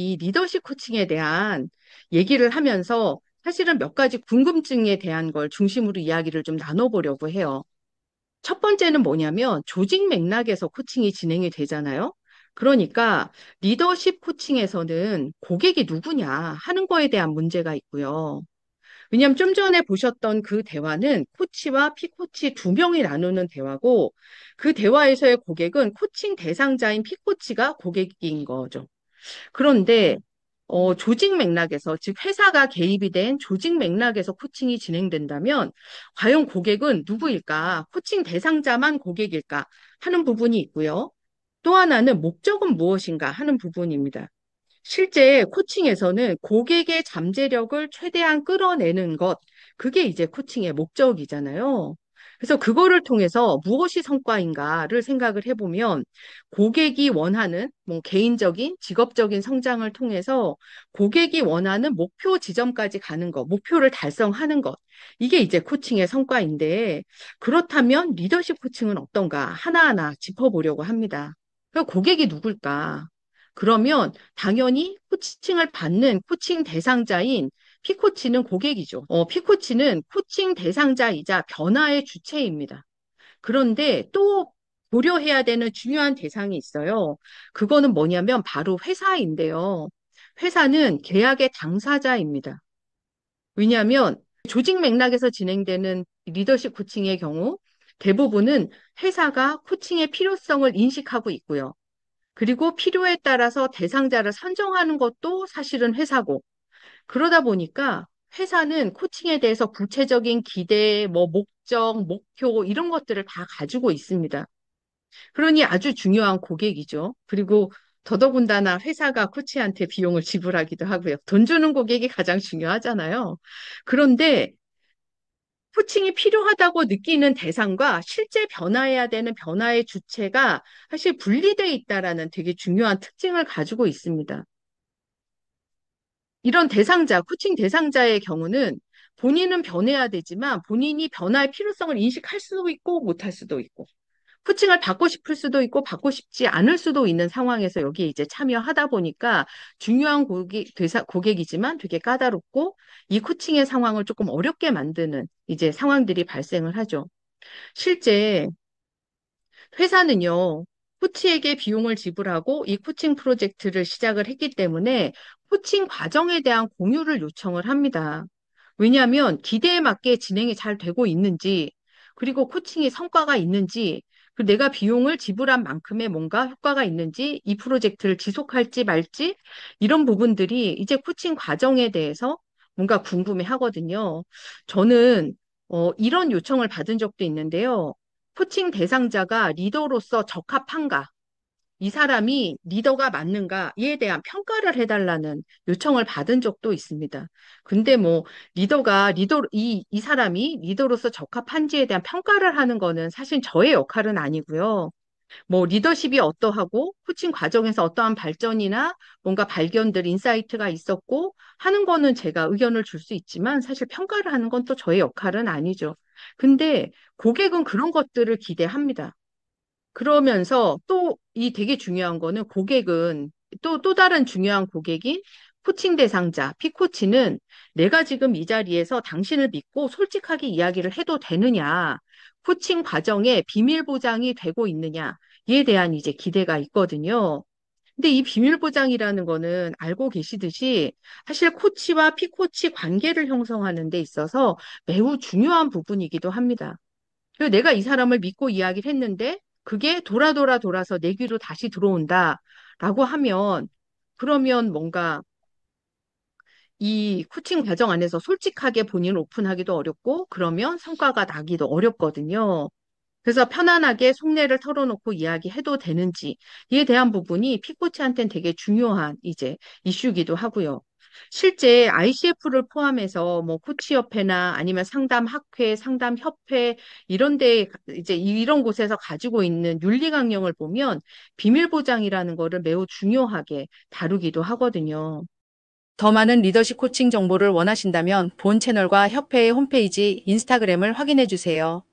이 리더십 코칭에 대한 얘기를 하면서 사실은 몇 가지 궁금증에 대한 걸 중심으로 이야기를 좀 나눠보려고 해요. 첫 번째는 뭐냐면 조직 맥락에서 코칭이 진행이 되잖아요. 그러니까 리더십 코칭에서는 고객이 누구냐 하는 거에 대한 문제가 있고요. 왜냐하면 좀 전에 보셨던 그 대화는 코치와 피코치 두 명이 나누는 대화고 그 대화에서의 고객은 코칭 대상자인 피코치가 고객인 거죠. 그런데 조직 맥락에서, 즉 회사가 개입이 된 조직 맥락에서 코칭이 진행된다면 과연 고객은 누구일까? 코칭 대상자만 고객일까? 하는 부분이 있고요. 또 하나는 목적은 무엇인가 하는 부분입니다. 실제 코칭에서는 고객의 잠재력을 최대한 끌어내는 것, 그게 이제 코칭의 목적이잖아요. 그래서 그거를 통해서 무엇이 성과인가를 생각을 해보면 고객이 원하는 뭐 개인적인 직업적인 성장을 통해서 고객이 원하는 목표 지점까지 가는 것, 목표를 달성하는 것, 이게 이제 코칭의 성과인데 그렇다면 리더십 코칭은 어떤가 하나하나 짚어보려고 합니다. 그럼 고객이 누굴까? 그러면 당연히 코칭을 받는 코칭 대상자인 피코치는 고객이죠. 피코치는 코칭 대상자이자 변화의 주체입니다. 그런데 또 고려해야 되는 중요한 대상이 있어요. 그거는 뭐냐면 바로 회사인데요. 회사는 계약의 당사자입니다. 왜냐하면 조직 맥락에서 진행되는 리더십 코칭의 경우 대부분은 회사가 코칭의 필요성을 인식하고 있고요. 그리고 필요에 따라서 대상자를 선정하는 것도 사실은 회사고, 그러다 보니까 회사는 코칭에 대해서 구체적인 기대, 뭐 목적, 목표 이런 것들을 다 가지고 있습니다. 그러니 아주 중요한 고객이죠. 그리고 더더군다나 회사가 코치한테 비용을 지불하기도 하고요. 돈 주는 고객이 가장 중요하잖아요. 그런데 코칭이 필요하다고 느끼는 대상과 실제 변화해야 되는 변화의 주체가 사실 분리되어 있다라는 되게 중요한 특징을 가지고 있습니다. 이런 대상자, 코칭 대상자의 경우는 본인은 변해야 되지만 본인이 변화의 필요성을 인식할 수도 있고 못할 수도 있고 코칭을 받고 싶을 수도 있고 받고 싶지 않을 수도 있는 상황에서 여기에 이제 참여하다 보니까 중요한 고객이지만 되게 까다롭고 이 코칭의 상황을 조금 어렵게 만드는 이제 상황들이 발생을 하죠. 실제 회사는요, 코치에게 비용을 지불하고 이 코칭 프로젝트를 시작을 했기 때문에 코칭 과정에 대한 공유를 요청을 합니다. 왜냐하면 기대에 맞게 진행이 잘 되고 있는지, 그리고 코칭이 성과가 있는지, 그 내가 비용을 지불한 만큼의 뭔가 효과가 있는지, 이 프로젝트를 지속할지 말지, 이런 부분들이 이제 코칭 과정에 대해서 뭔가 궁금해 하거든요. 저는 이런 요청을 받은 적도 있는데요. 코칭 대상자가 리더로서 적합한가? 이 사람이 리더가 맞는가에 대한 평가를 해달라는 요청을 받은 적도 있습니다. 근데 뭐, 이 사람이 리더로서 적합한지에 대한 평가를 하는 거는 사실 저의 역할은 아니고요. 뭐, 리더십이 어떠하고, 코칭 과정에서 어떠한 발전이나 뭔가 발견들, 인사이트가 있었고 하는 거는 제가 의견을 줄 수 있지만 사실 평가를 하는 건 또 저의 역할은 아니죠. 근데 고객은 그런 것들을 기대합니다. 그러면서 또 이 되게 중요한 거는 고객은 또 다른 중요한 고객인 코칭 대상자, 피코치는 내가 지금 이 자리에서 당신을 믿고 솔직하게 이야기를 해도 되느냐, 코칭 과정에 비밀 보장이 되고 있느냐에 대한 이제 기대가 있거든요. 근데 이 비밀 보장이라는 거는 알고 계시듯이 사실 코치와 피코치 관계를 형성하는 데 있어서 매우 중요한 부분이기도 합니다. 그리고 내가 이 사람을 믿고 이야기를 했는데 그게 돌아서 내 귀로 다시 들어온다라고 하면 그러면 뭔가 이 코칭 과정 안에서 솔직하게 본인을 오픈하기도 어렵고 그러면 성과가 나기도 어렵거든요. 그래서 편안하게 속내를 털어놓고 이야기해도 되는지에 대한 부분이 피코치한테는 되게 중요한 이제 이슈기도 하고요. 실제 ICF를 포함해서 뭐 코치협회나 아니면 상담학회, 상담협회 이런 데 이제 이런 곳에서 가지고 있는 윤리 강령을 보면 비밀 보장이라는 거를 매우 중요하게 다루기도 하거든요. 더 많은 리더십 코칭 정보를 원하신다면 본 채널과 협회의 홈페이지, 인스타그램을 확인해 주세요.